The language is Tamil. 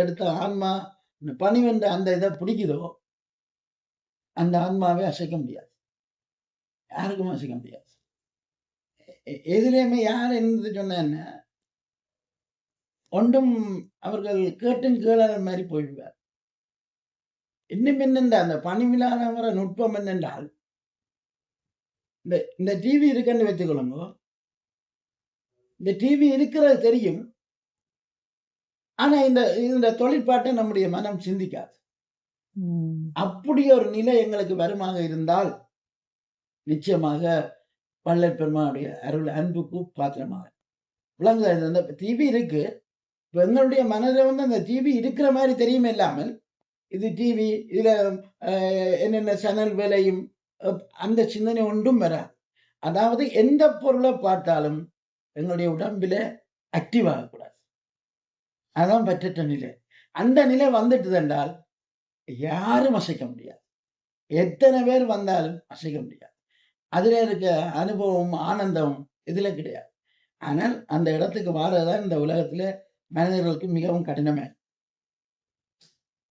எடுத்த ஆன்மா இந்த பணிவென்ற அந்த இதை பிடிக்குதோ, அந்த ஆன்மாவை அசைக்க முடியாது. யாருக்கும் அசைக்க முடியாது. எதிலேயுமே யார் என்னது சொன்னா என்ன? ஒன்றும் அவர்கள் கேட்டும் கேளாத மாரி போய்விடுவார். இன்னும் என்னென்ற அந்த பணிவிலானவர நுட்பம் என்னென்றால், இந்த இந்த டிவி இருக்குன்னு வச்சுக்கொள்ளுங்கோ. இந்த டிவி இருக்கிறது தெரியும். ஆனா இந்த தொழிற்பாட்டை நம்முடைய மனம் சிந்திக்காது. அப்படி ஒரு நிலை எங்களுக்கு வருமாக இருந்தால், நிச்சயமாக வள்ளல் பெருமானுடைய அருள் அன்புக்கு பாத்திரமாக விளங்குது. அந்த டிவி இருக்கு. இப்ப எங்களுடைய மனதில அந்த டிவி இருக்கிற மாரி தெரியுமே இல்லாமல், இது டிவி, இதுல என்னென்ன சேனல் விளையும் அந்த சிந்தனை ஒன்றும் வராது. அதாவது எந்த பொருளை பார்த்தாலும் எங்களுடைய உடம்பில ஆக்டிவ் ஆகக்கூடாது. அதான் பற்றற்ற நிலை. அந்த நிலை வந்துட்டது என்றால் யாரும் அசைக்க முடியாது. எத்தனை பேர் வந்தாலும் அசைக்க முடியாது. அதுல இருக்க அனுபவம், ஆனந்தம் இதுல கிடையாது. ஆனால் அந்த இடத்துக்கு வாரதுதான் இந்த உலகத்திலே மனிதர்களுக்கு மிகவும் கடினமே.